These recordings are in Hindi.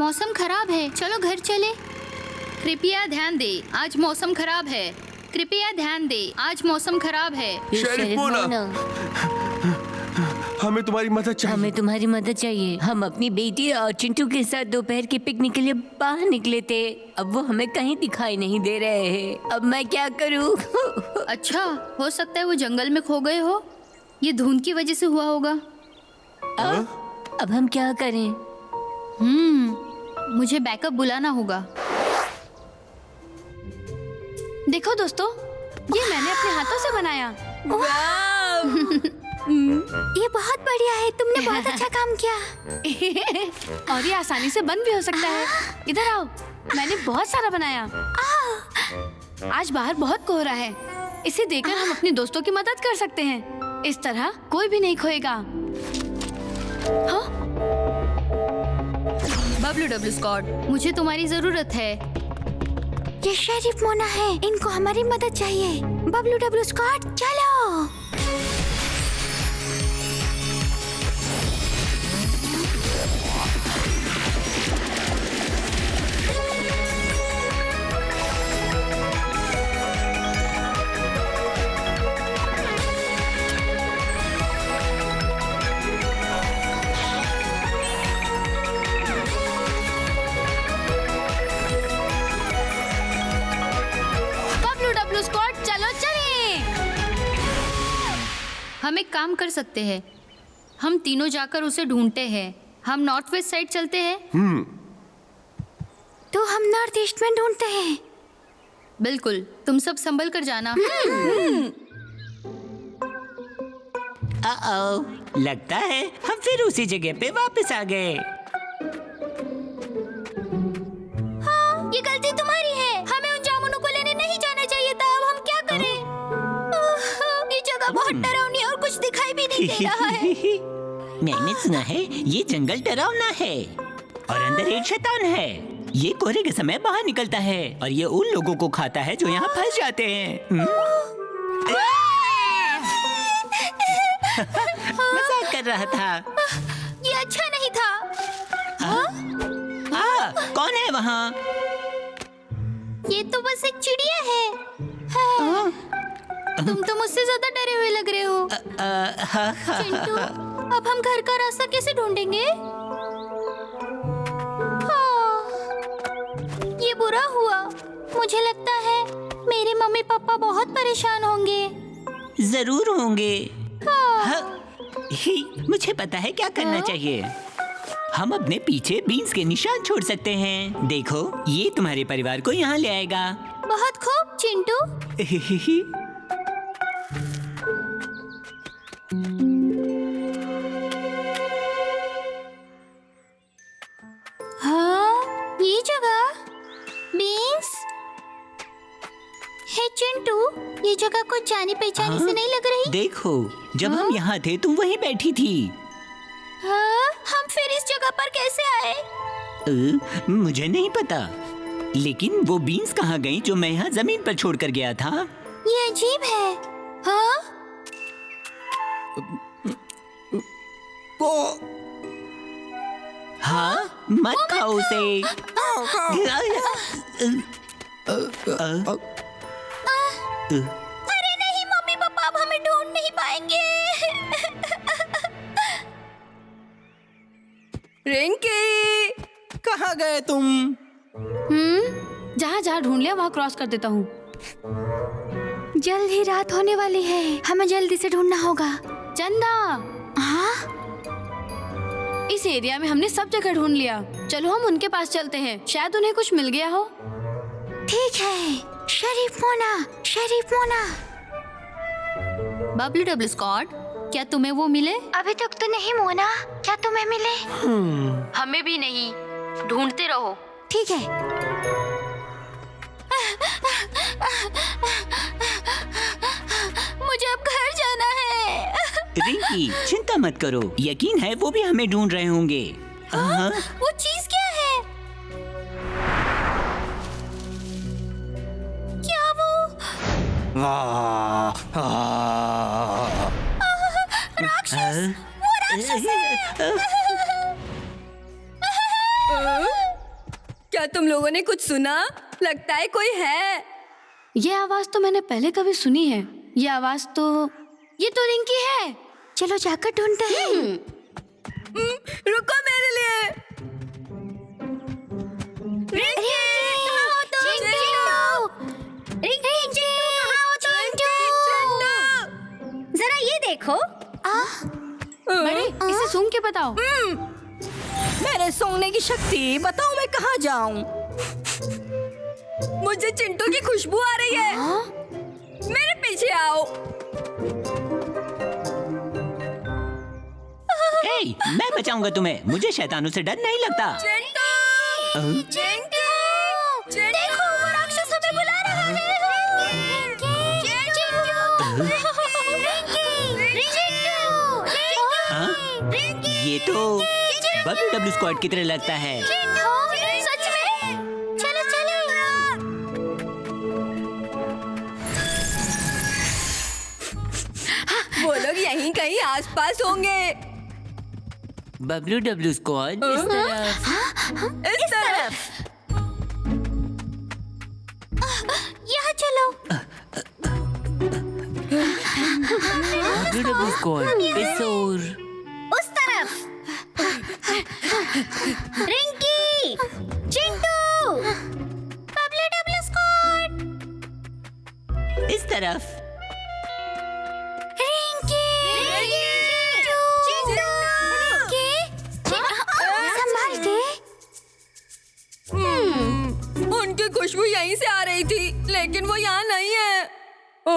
मौसम खराब है, चलो घर चले। कृपया ध्यान दे, आज मौसम खराब है। कृपया ध्यान दे, आज मौसम खराब है। शेरिफ मोना, हमें तुम्हारी मदद चाहिए। हमें तुम्हारी मदद चाहिए। हम अपनी बेटी और चिंटू के साथ दोपहर के पिकनिक के लिए बाहर निकले थे। अब वो हमें कहीं दिखाई नहीं दे रहे हैं। अब मैं क्या करूं? अच्छा, हो सकता है वो जंगल में खो गए हो। ये धुंध की वजह से हुआ होगा। अब हम क्या करें? मुझे बैकअप बुलाना होगा। देखो दोस्तों, ये मैंने अपने हाथों से बनाया। ये बहुत बढ़िया है, तुमने बहुत अच्छा काम किया। और ये आसानी से बंद भी हो सकता है। इधर आओ, मैंने बहुत सारा बनाया। आज बाहर बहुत कोहरा है, इसे देखकर हम अपने दोस्तों की मदद कर सकते हैं। इस तरह कोई भी नहीं खोएगा। हाँ? बबलू डब्लू स्कॉट, मुझे तुम्हारी जरूरत है। ये शेरिफ मोना है, इनको हमारी मदद चाहिए। बबलू डब्लू स्कॉट, चलो। हम एक काम कर सकते हैं, हम तीनों जाकर उसे ढूंढते हैं। हम नॉर्थ वेस्ट साइड चलते हैं। तो हम नॉर्थ ईस्ट में ढूंढते हैं। बिल्कुल, तुम सब संभल कर जाना। लगता है हम फिर उसी जगह पे वापस आ गए। ये गलती तुम्हारी है, हमें उन जामुनों को लेने नहीं जाना चाहिए था। अब हम क्या करें? ये जगह बहुत डरावनी और कुछ दिखाई भी नहीं दे रहा है। मैंने सुना है ये जंगल डरावना है और अंदर एक शैतान है। ये कोहरे के समय बाहर निकलता है और ये उन लोगों को खाता है जो यहाँ फंस जाते हैं। मजाक कर रहा था। ये अच्छा नहीं था। कौन है वहाँ? ये तो बस एक चिड़िया है। तुम तो मुझसे ज्यादा डरे हुए लग रहे हो। चिंटू, अब हम घर का रास्ता कैसे ढूंढेंगे? ये बुरा हुआ। मुझे लगता है मेरे मम्मी पापा बहुत परेशान होंगे। जरूर होंगे। मुझे पता है क्या करना चाहिए। हम अपने पीछे बीन्स के निशान छोड़ सकते हैं। देखो, ये तुम्हारे परिवार को यहाँ ले आएगा। बहुत खूब चिंटू। हाँ, ये जगह बीन्स है। चिंटू, ये जगह कुछ जानी पहचानी से नहीं लग रही। देखो, जब हम यहाँ थे तुम वहीं बैठी थी। हाँ, हम फिर इस जगह पर कैसे आए? मुझे नहीं पता, लेकिन वो बीन्स कहाँ गई जो मैं यहाँ जमीन पर छोड़ कर गया था? ये अजीब है। हाँ? हाँ, मत खाओ उसे। अरे नहीं, मम्मी पापा अब हमें ढूंढ नहीं पाएंगे। रिंकी, कहाँ गए तुम? जहाँ जहाँ ढूंढ लिया वहाँ क्रॉस कर देता हूँ। जल्द ही रात होने वाली है, हमें जल्दी से ढूंढना होगा। चंदा, हाँ? इस एरिया में हमने सब जगह ढूंढ लिया। चलो हम उनके पास चलते हैं, शायद उन्हें कुछ मिल गया हो। ठीक है। Sheriff Mona, sheriff Mona. Bablu W Scott, क्या तुम्हें वो मिले? अभी तक तो नहीं मोना, क्या तुम्हें मिले? हमें भी नहीं, ढूंढते रहो। ठीक है। मुझे अब घर जाना है। रिंकी, चिंता मत करो, यकीन है वो भी हमें ढूंढ रहे होंगे। वो चीज क्या है? क्या वो राक्षस? वो राक्षस है। क्या तुम लोगों ने कुछ सुना? लगता है कोई है। ये आवाज तो मैंने पहले कभी सुनी है। ये आवाज तो रिंकी है। चलो जाकर ढूंढते हैं। रुको मेरे लिए। जरा ये देखो। बड़े, इसे सूंघ के बताओ। मेरे सूंघने की शक्ति, बताओ मैं कहाँ जाऊँ? मुझे चिंटू की खुशबू आ रही है। मेरे पीछे आओ। हे, मैं बचाऊंगा तुम्हें। मुझे शैतानों से डर नहीं लगता। चिंटू! चिंटू! देखो, वो राक्षस हमें बुला रहा है। ये तो बब्लू डब्लू स्क्वाड की तरह लगता है। सच में? चलो चलो। वो लोग यहीं कहीं आसपास होंगे। बबलू डब्लू स्क्वाड इस तरफ। इस तरफ। यहाँ चलो। बबलू डब्लू स्क्वाड इस ओर। उस तरफ। Rinki, Chintu, Bablu W squad. इस तरफ। रिंकी, चिंटू, संभाल के। उनकी खुशबू यहीं से आ रही थी, लेकिन वो यहाँ नहीं है। ओ,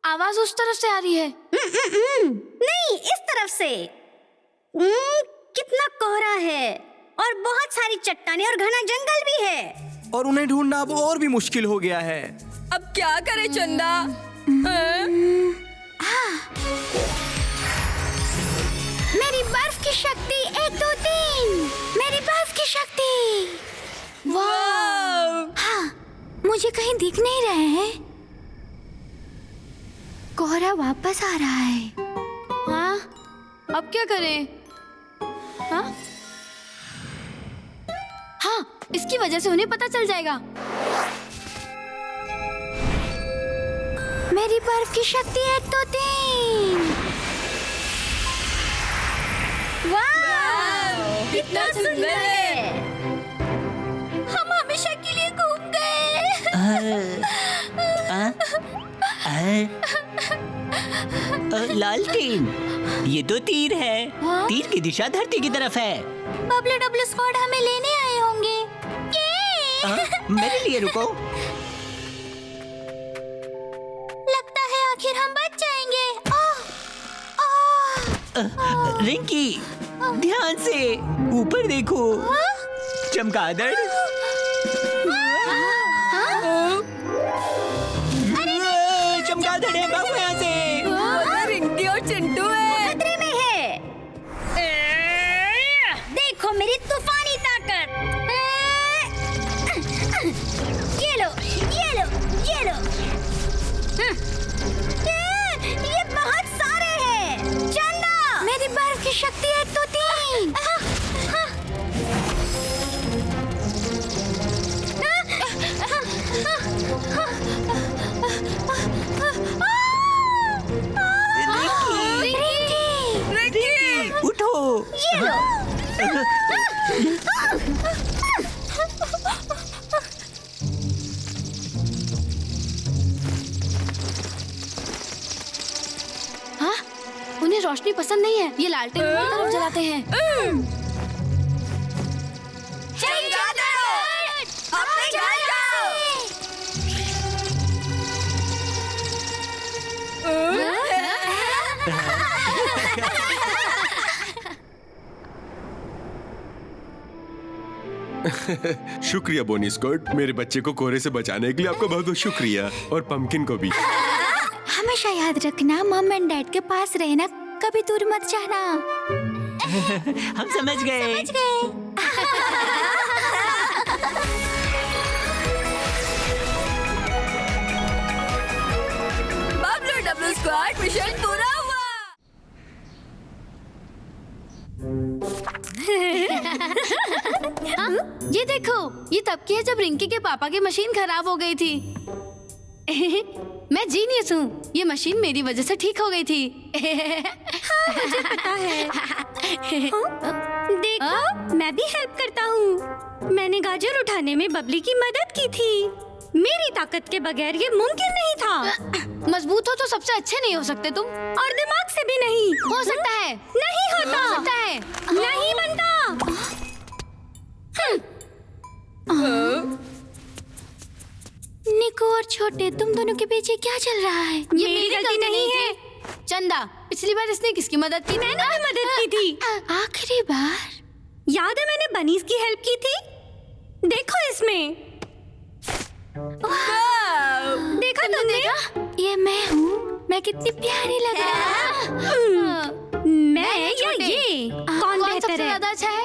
आवाज उस तरफ से आ रही है। नहीं, इस तरफ से। कितना कोहरा है और बहुत सारी चट्टानें और घना जंगल भी है। और उन्हें ढूंढना अब और भी मुश्किल हो गया है। अब क्या करे चंदा? मेरी बर्फ की शक्ति 1 2 3। मेरी बर्फ की शक्ति। वाह! हाँ, मुझे कहीं दिख नहीं रहे हैं। कोहरा वापस आ रहा है। हाँ, अब क्या करें? हाँ, इसकी वजह से उन्हें पता चल जाएगा। मेरी बर्फ की शक्ति 1 2 3। वाह, कितना सुंदर है। हम हमेशा के लिए घूम गए। लालटेन, ये तो तीर है। तीर की दिशा धरती की तरफ है। बबलू डब्लू स्क्वाड हमें लेने आए होंगे। मेरे लिए रुको। लगता है आखिर हम बच जाएंगे। रिंकी, ध्यान से ऊपर देखो। चमगादड़। चमगादड़ है, भागो यहाँ से। वो तो रिंकी और चिंटू है। खतरे में है। देखो मेरी तूफानी ताकत। ये लो, ये लो, ये लो। ये बहुत सारे हैं। चंदा, मेरी बर्फ की शक्ति 1 2 3। रिंकी, उठो। ये लो। हाँ, उन्हें रोशनी पसंद नहीं है। ये लालटेन हर तरफ जलाते हैं। अपने घर जाओ। शुक्रिया बोनी स्कॉट, मेरे बच्चे को कोहरे से बचाने के लिए आपका बहुत बहुत शुक्रिया। और पंपकिन को भी। हमेशा याद रखना, मम एंड डैड के पास रहना, कभी दूर मत जाना। हम समझ गए। समझ गए। बबलू डब्लू स्क्वाड मिशन पूरा हुआ। ये देखो, ये तब की है जब रिंकी के पापा की मशीन खराब हो गई थी। मैं जीनियस हूँ, ये मशीन मेरी वजह से ठीक हो गई थी। मुझे पता है। देखो, मैं भी हेल्प करता हूँ। मैंने गाजर उठाने में बबली की मदद की थी। मेरी ताकत के बगैर ये मुमकिन नहीं था। मजबूत हो तो सबसे अच्छे नहीं हो सकते तुम। और दिमाग से भी नहीं। हो सकता है। नहीं होता। हो सकता है। नहीं बनता। निको और छोटे, तुम दोनों के बीच ये क्या चल रहा है? ये मेरी गलती नहीं है। चंदा, पिछली बार इसने किसकी मदद की? मैंने भी मदद की थी। आखिरी बार याद है मैंने बनीज की हेल्प की थी? देखो इसमें। देखा तुमने? ये मैं हूँ। मैं कितनी प्यारी लग रहा हूँ। मैं या ये? कौन सबसे बेहतर है? ज्यादा अच्छा है?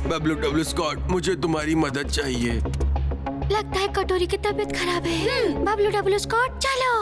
बबलू स्कॉट, मुझे तुम्हारी मदद चाहिए। लगता है कटोरी की तबीयत खराब है। बबलू स्कॉट, चलो।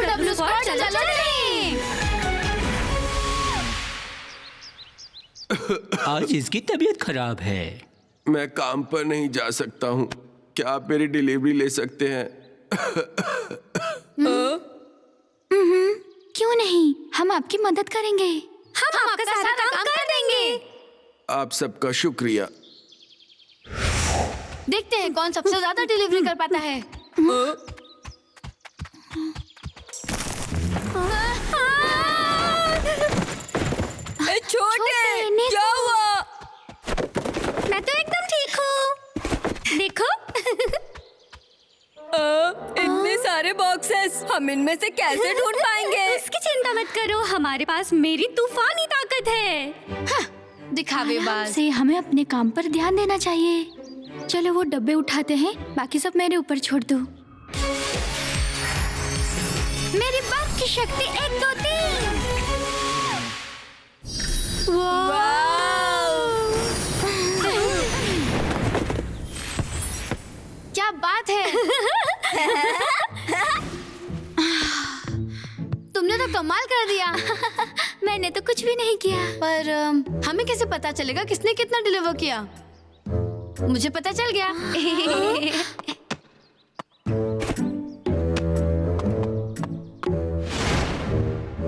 बबलू स्कॉट, चलो नहीं। आज इसकी तबीयत खराब है। मैं काम पर नहीं जा सकता हूँ। क्या आप मेरी डिलीवरी ले सकते हैं? क्यों नहीं, हम आपकी मदद करेंगे। हम आपका सारा काम कर देंगे। आप सबका शुक्रिया। देखते हैं कौन सबसे ज्यादा डिलीवरी कर पाता है। छोटे, क्या हुआ? मैं तो एकदम ठीक हूँ। देखो। इतने सारे बॉक्सेस, हम इनमें से कैसे ढूंढ पाएंगे? इसकी चिंता मत करो, हमारे पास मेरी तूफानी ताकत है। दिखावेबाज। से हमें अपने काम पर ध्यान देना चाहिए। चलो वो डब्बे उठाते हैं, बाकी सब मेरे ऊपर छोड़ दो। मेरी बात की शक्ति 1 2 3। क्या बात है? तुमने तो कमाल कर दिया। मैंने तो कुछ भी नहीं किया। पर हमें कैसे पता चलेगा किसने कितना डिलीवर किया? मुझे पता चल गया।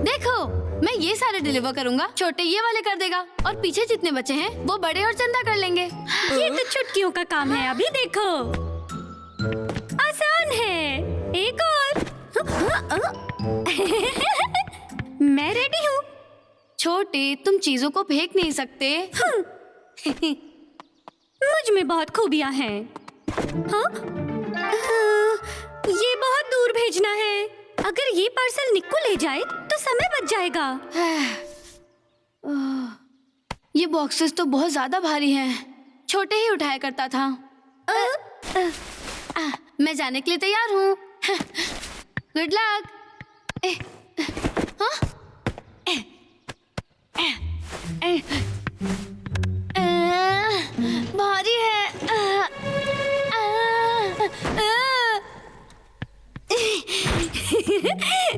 देखो, मैं ये सारे डिलीवर करूंगा, छोटे ये वाले कर देगा और पीछे जितने बचे हैं वो बड़े और चंदा कर लेंगे। ये तो चुटकियों का काम है। अभी देखो, आसान है। एक और। मैं रेडी हूँ। छोटे, तुम चीजों को फेंक नहीं सकते। मुझ में बहुत खूबियाँ हैं। हाँ? ये बहुत दूर भेजना है। अगर ये पार्सल निक्को ले जाए तो समय बच जाएगा। ये बॉक्सेस तो बहुत ज्यादा भारी हैं। छोटे ही उठाया करता था। मैं जाने के लिए तैयार हूँ। Good luck. भारी है।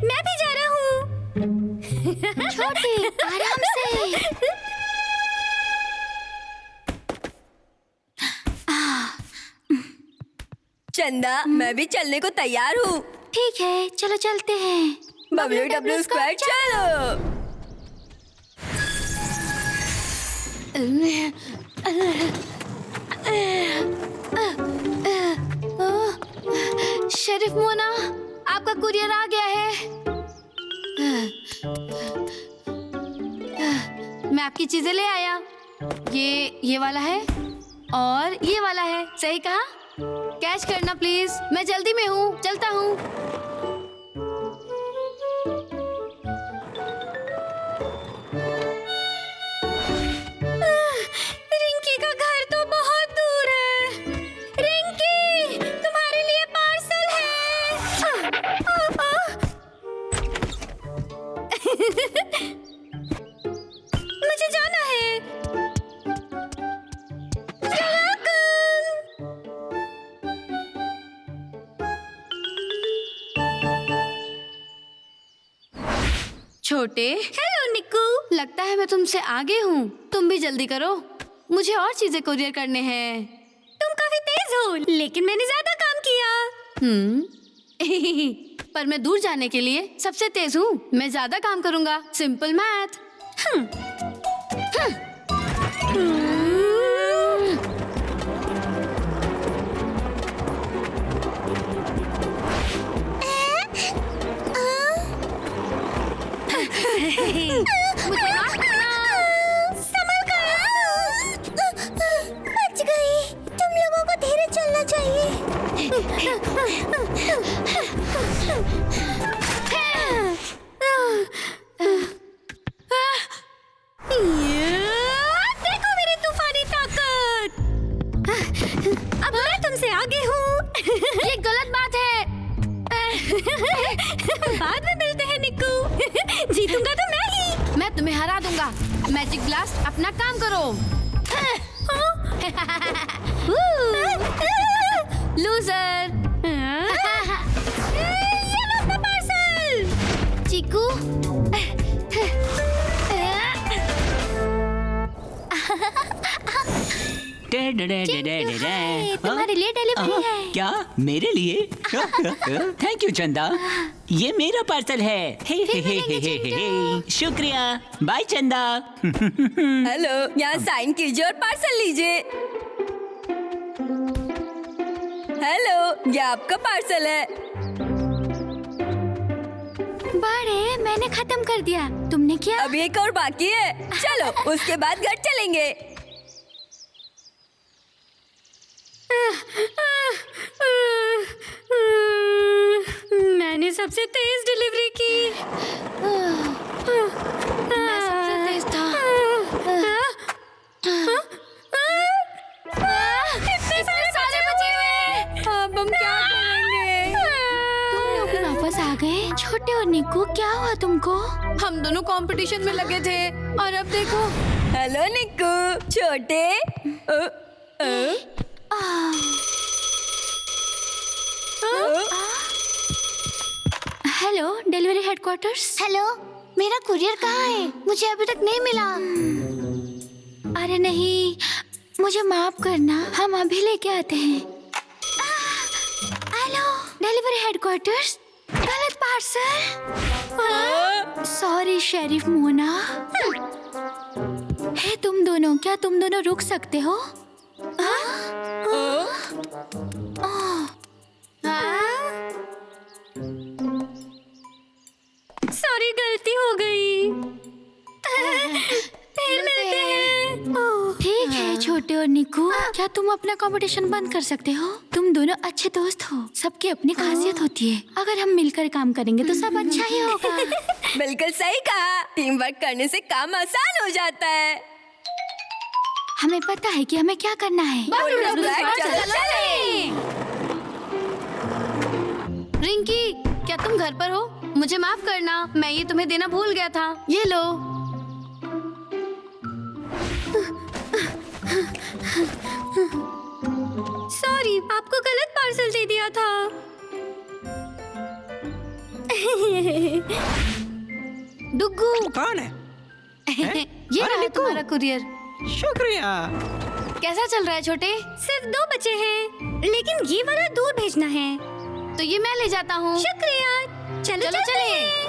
मैं भी जा रहा हूँ। छोटे, आराम से। चंदा, मैं भी चलने को तैयार हूँ। ठीक है, चलो चलते हैं। बबलू स्क्वाड, चलो। शेरिफ मोना, आपका कुरियर आ गया है। मैं आपकी चीजें ले आया। ये वाला है और ये वाला है। सही कहा? कैश करना प्लीज। मैं जल्दी में हूँ, चलता हूँ। रिंकी का घर तो बहुत दूर है। मुझे जाना है। छोटे, हेलो निक्कू। लगता है मैं तुमसे आगे हूँ। तुम भी जल्दी करो, मुझे और चीजें कुरियर करने हैं। तुम काफी तेज हो, लेकिन मैंने ज्यादा काम किया। पर मैं दूर जाने के लिए सबसे तेज हूँ। मैं ज्यादा काम करूँगा। Simple math. मुझे माफ करना। संभल कर। बच गई। तुम लोगों को धीरे चलना चाहिए। देखो मेरी तूफानी ताकत। अब मैं तुमसे आगे हूँ। ये गलत बात है। बाद में मिलते हैं निक्कू। जीतूंगा तो मैं ही। मैं तुम्हें हरा दूंगा। मैजिक ब्लास्ट, अपना काम करो। लूजर। ये लो अपना पार्सल। चीकू, तुम्हारे लिए डिलीवरी है। क्या मेरे लिए? थैंक यू चंदा, ये मेरा पार्सल है। शुक्रिया। बाय चंदा। हेलो, यहाँ साइन कीजिए और पार्सल लीजिए। हेलो, ये आपका पार्सल है। बड़े, मैंने खत्म कर दिया। तुमने किया? अभी एक और बाकी है। चलो, उसके बाद घर चलेंगे। मैंने सबसे तेज डिलीवरी की। मैं सबसे तेज था। इतने सारे बचे हुए। अब हम क्या करेंगे? तुम लोग वापस आ गए। छोटे और निक्कू, क्या हुआ तुमको? हम दोनों कंपटीशन में लगे थे और अब देखो। हेलो निक्कू, छोटे। Hello, delivery headquarters. हेलो, मेरा कुरियर कहाँ है? मुझे अभी तक नहीं मिला। अरे नहीं, मुझे माफ करना, हम अभी लेके आते हैं। Hello, delivery headquarters. गलत पार्सल। Sorry sheriff Mona. है तुम दोनों, क्या तुम दोनों रुक सकते हो? सॉरी, गलती हो गई। फिर मिलते हैं। ठीक है छोटे और निक्कू, क्या तुम अपना कंपटीशन बंद कर सकते हो? तुम दोनों अच्छे दोस्त हो, सबकी अपनी खासियत होती है। अगर हम मिलकर काम करेंगे तो सब अच्छा ही होगा। बिल्कुल सही कहा। टीम वर्क करने से काम आसान हो जाता है। हमें पता है कि हमें क्या करना है। रिंकी, क्या तुम घर पर हो? मुझे माफ करना, मैं ये तुम्हें देना भूल गया था। ये लो। सॉरी, आपको गलत पार्सल दे दिया था। डुग्गू। कौन है? ये रहा तुम्हारा कुरियर। शुक्रिया। कैसा चल रहा है छोटे? सिर्फ 2 बचे हैं, लेकिन ये वाला दूर भेजना है। तो ये मैं ले जाता हूँ। शुक्रिया। चलो चलो चलते चलें। हैं।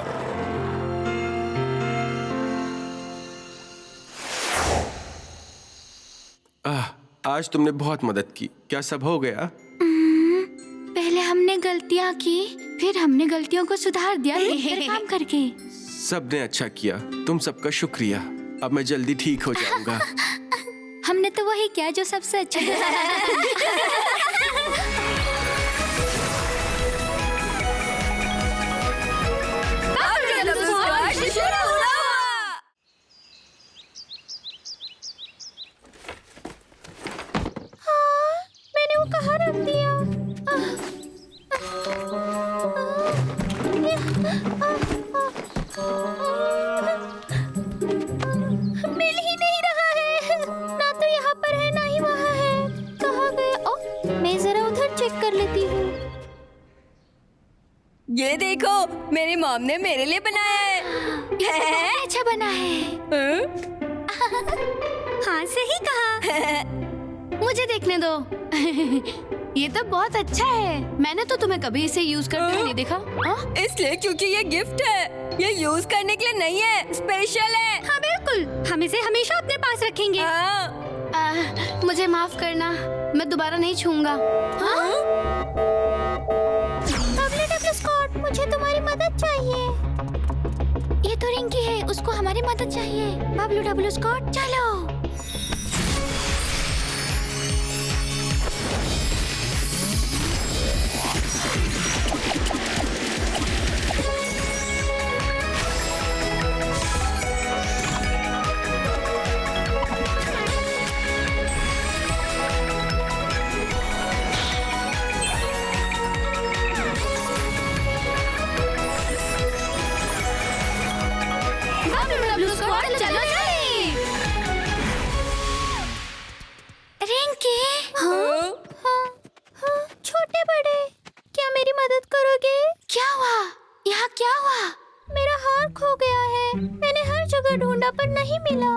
आज तुमने बहुत मदद की। क्या सब हो गया? पहले हमने गलतियाँ की, फिर हमने गलतियों को सुधार दिया मिलकर काम करके। सबने अच्छा किया। तुम सबका शुक्रिया। अब मैं जल्दी ठीक हो जाऊंगा। हमने तो वही किया जो सबसे अच्छा है। मैंने वो कहाँ रख दिया? मेरी मॉम ने मेरे लिए बनाया है। अच्छा बना है। हाँ सही कहा। मुझे देखने दो। ये तो बहुत अच्छा है। मैंने तो तुम्हें कभी इसे यूज करते हुए नहीं देखा। इसलिए क्योंकि ये गिफ्ट है, ये यूज करने के लिए नहीं है, स्पेशल है। हाँ बिल्कुल, हम इसे हमेशा अपने पास रखेंगे। मुझे माफ करना, मैं दोबारा नहीं छूऊंगा। स्कॉट, मुझे तुम्हारी मदद चाहिए। ये तो रिंकी है, उसको हमारी मदद चाहिए। बबलू डब्लू स्कॉट, चलो। छोटे बड़े, क्या मेरी मदद करोगे? क्या हुआ? यहाँ क्या हुआ? मेरा हार खो गया है। मैंने हर जगह ढूंढा पर नहीं मिला।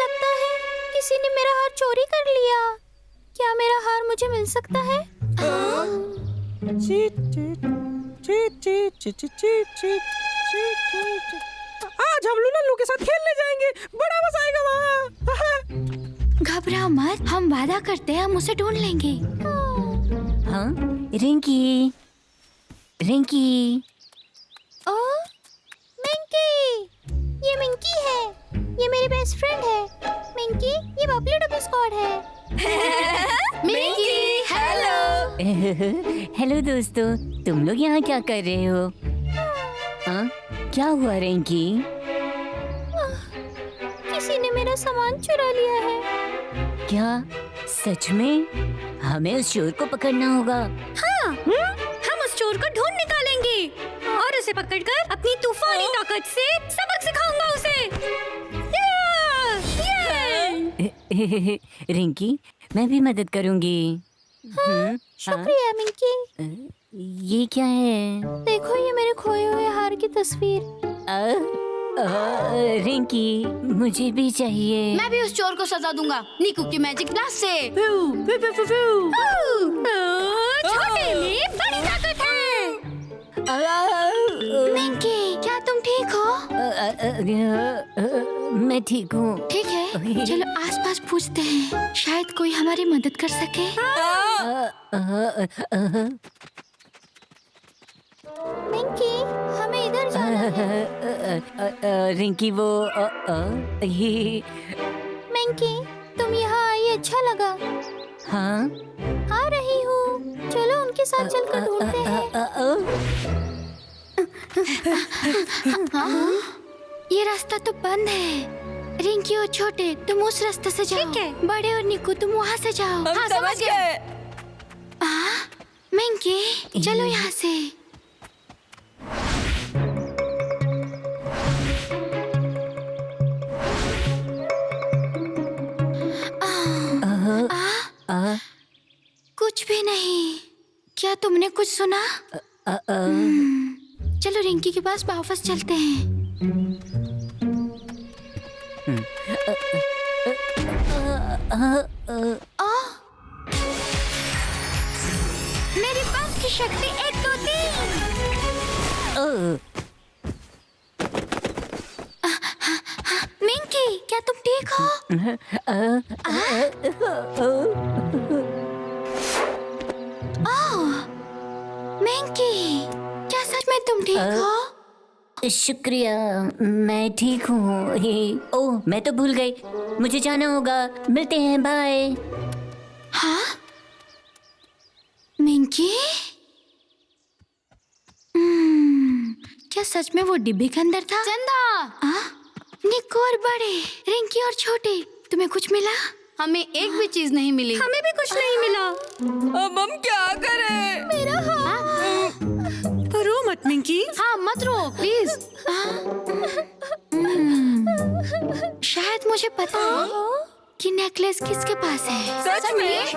लगता है किसी ने मेरा हार चोरी कर लिया। क्या मेरा हार मुझे मिल सकता है? आज हम लूलू के साथ खेलने जाएंगे, बड़ा मजा आएगा वहाँ। घबराओ मत, हम वादा करते हैं हम उसे ढूंढ लेंगे। हाँ रिंकी, रिंकी। ओ मिंकी, ये मिंकी है। ये मेरी बेस्ट फ्रेंड है। मिंकी, ये बबलू डब्लू स्क्वाड है। मिंकी, हेलो। हेलो दोस्तों, तुम लोग यहाँ क्या कर रहे हो? हाँ क्या हुआ रिंकी? किसी ने मेरा सामान चुरा लिया है। क्या सच में? हमें उस चोर को पकड़ना होगा। हाँ, हम उस चोर को ढूंढ निकालेंगे और उसे पकड़कर अपनी तूफानी ताकत से सबक सिखाऊंगा उसे। रिंकी, मैं भी मदद करूंगी। शुक्रिया मिंकी। ये क्या है? देखो, ये मेरे खोए हुए हार की तस्वीर। रिंकी, मुझे भी चाहिए। मैं भी उस चोर को सजा दूंगा नीकू की मैजिक ग्लास से। छोटे में बड़ी ताकत है। मिंकी, क्या तुम ठीक हो? मैं ठीक हूँ। ठीक है, चलो आसपास पूछते हैं, शायद कोई हमारी मदद कर सके। मिंकी, हमें इधर जाना है। रिंकी, वो मिंकी, तुम यहाँ आई, अच्छा लगा। हाँ आ रही हूँ, चलो उनके साथ चलकर ढूंढते हैं। ये रास्ता तो बंद है। रिंकी और छोटे, तुम उस रास्ते से जाओ। ठीक है। बड़े और निक्कू, तुम वहाँ से जाओ। हम समझ गए। मिंकी, चलो यहाँ से। कुछ भी नहीं। क्या तुमने कुछ सुना? चलो रिंकी के पास वापस चलते हैं। मेरी पंख की शक्ति 1 2 3। मिंकी, क्या तुम ठीक हो? मिंकी, क्या सच में तुम ठीक हो? शुक्रिया, मैं ठीक हूँ। ओह, मैं तो भूल गई, मुझे जाना होगा। मिलते हैं, बाय। हाँ? मिंकी? क्या सच में वो डिब्बे के अंदर था? चंदा, निक्कू और बड़े, रिंकी और छोटे, तुम्हें कुछ मिला? हमें एक भी चीज नहीं मिली। हमें भी कुछ नहीं मिला। अब हम क्या करें? मेरा रो मत मिंकी। हाँ, मत रो प्लीज। शायद मुझे पता है कि नेकलेस किसके पास है। सच में?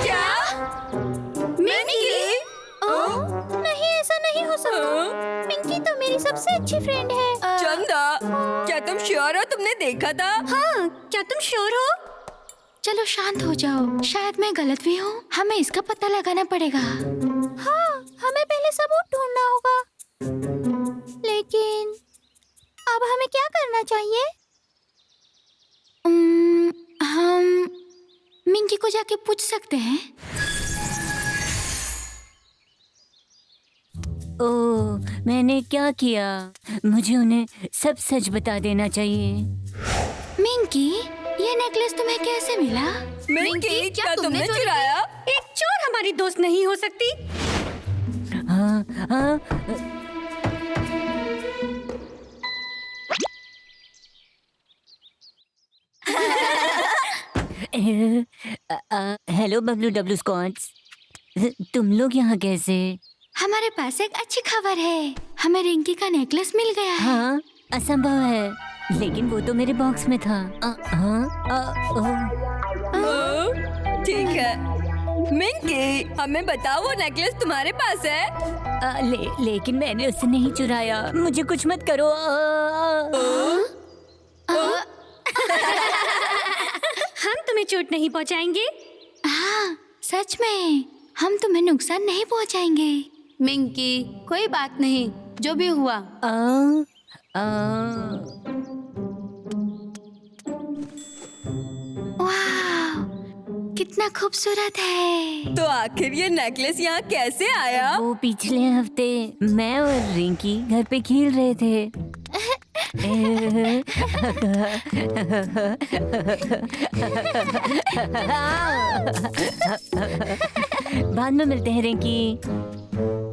क्या? मिंकी? सकता। मिंकी तो मेरी सबसे अच्छी फ्रेंड है। चंदा, क्या तुम श्योर हो तुमने देखा था? हाँ, क्या तुम श्योर हो? चलो शांत हो जाओ, शायद मैं गलत भी हूँ। हमें इसका पता लगाना पड़ेगा। हाँ, हमें पहले सबूत ढूंढना होगा। लेकिन अब हमें क्या करना चाहिए? हम मिंकी को जाके पूछ सकते हैं। ओह, मैंने क्या किया? मुझे उन्हें सब सच बता देना चाहिए। मिंकी, ये नेकलेस तुम्हें कैसे मिला? मिंकी, क्या तुमने चुराया? एक चोर हमारी दोस्त नहीं हो सकती। हाँ, हाँ, हेलो बबलू डब्लू स्कॉट्स, तुम लोग यहाँ कैसे? हमारे पास एक अच्छी खबर है, हमें रिंकी का नेकलेस मिल गया है। हाँ, असंभव है, लेकिन वो तो मेरे बॉक्स में था। ठीक है मिंकी, हमें बताओ वो नेकलेस तुम्हारे पास है? लेकिन मैंने उसे नहीं चुराया, मुझे कुछ मत करो। हम तुम्हें चोट नहीं पहुंचाएंगे। हाँ, सच में हम तुम्हें नुकसान नहीं पहुंचाएंगे। मिंकी, कोई बात नहीं, जो भी हुआ। वाह, कितना खूबसूरत है। तो आखिर ये नेकलेस यहाँ कैसे आया? वो पिछले हफ्ते मैं और रिंकी घर पे खेल रहे थे। बाद में मिलते हैं रिंकी,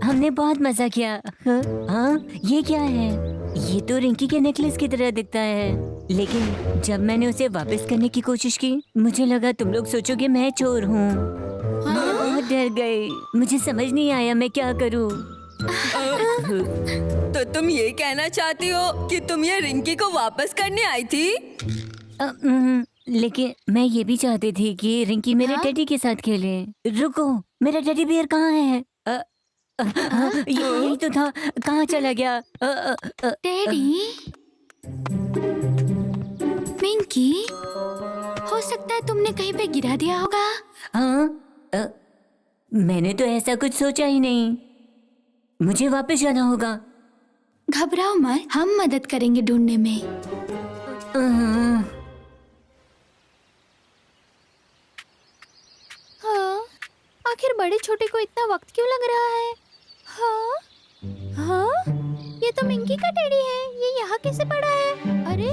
हमने बहुत मजा किया। हाँ, ये क्या है? ये तो रिंकी के नेकलेस की तरह दिखता है, लेकिन जब मैंने उसे वापस करने की कोशिश की, मुझे लगा तुम लोग सोचोगे मैं चोर हूँ। मैं बहुत डर गई, मुझे समझ नहीं आया मैं क्या करूँ। तो तुम ये कहना चाहती हो कि तुम ये रिंकी को वापस करने आई थी? लेकिन मैं ये भी चाहती थी कि रिंकी मेरे टेडी के साथ खेले। रुको, मेरा टेडी बियर कहाँ है? यही तो था, कहाँ चला गया? टेडी? मिंकी, हो सकता है तुमने कहीं पे गिरा दिया होगा। हाँ, मैंने तो ऐसा कुछ सोचा ही नहीं। मुझे वापस जाना होगा। घबराओ मत, हम मदद करेंगे ढूंढने में। हाँ, आखिर बड़े छोटे को इतना वक्त क्यों लग रहा है? हाँ, हाँ, ये तो मिंकी का टेडी है। ये यहाँ कैसे पड़ा है? अरे,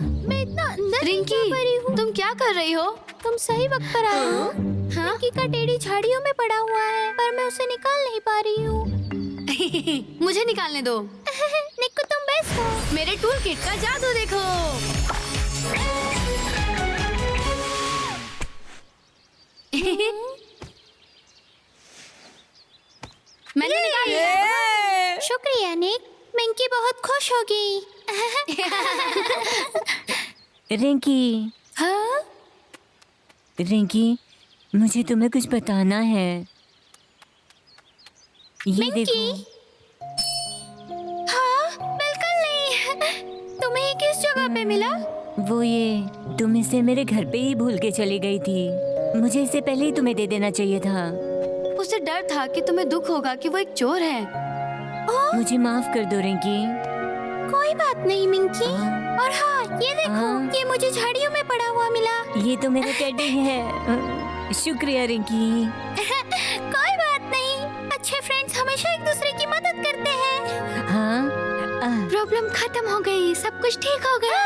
मैं इतना अंदर रिंकी, तुम क्या कर रही हो? तुम सही वक्त पर आए हो। मिंकी का टेडी झाड़ियों में पड़ा हुआ है, पर मैं उसे निकाल नहीं पा रही हूँ। मुझे निकालने दो। निक्कू, तुम बेस्ट हो। मेरे टूल किट का जादू देखो। मैंने निकाल लिया। शुक्रिया निक, मिंकी बहुत खुश होगी। रिंकी, हाँ? रिंकी, मुझे तुम्हें कुछ बताना है। ये देखो। हाँ, बिल्कुल नहीं। तुम्हें ये किस जगह पे मिला? वो ये, तुम इसे मेरे घर पे ही भूल के चली गई थी। मुझे इसे पहले ही तुम्हें दे देना चाहिए था। उसे डर था कि तुम्हें दुख होगा कि वो एक चोर है। मुझे माफ कर दो रिंकी। कोई बात नहीं मिंकी। और हाँ, ये देखो, ये मुझे झाड़ियों में पड़ा हुआ मिला। ये तो मेरा टेडी है। शुक्रिया रिंकी। कोई बात नहीं, अच्छे फ्रेंड्स हमेशा एक दूसरे की मदद करते हैं। हाँ, प्रॉब्लम खत्म हो गई, सब कुछ ठीक हो गया।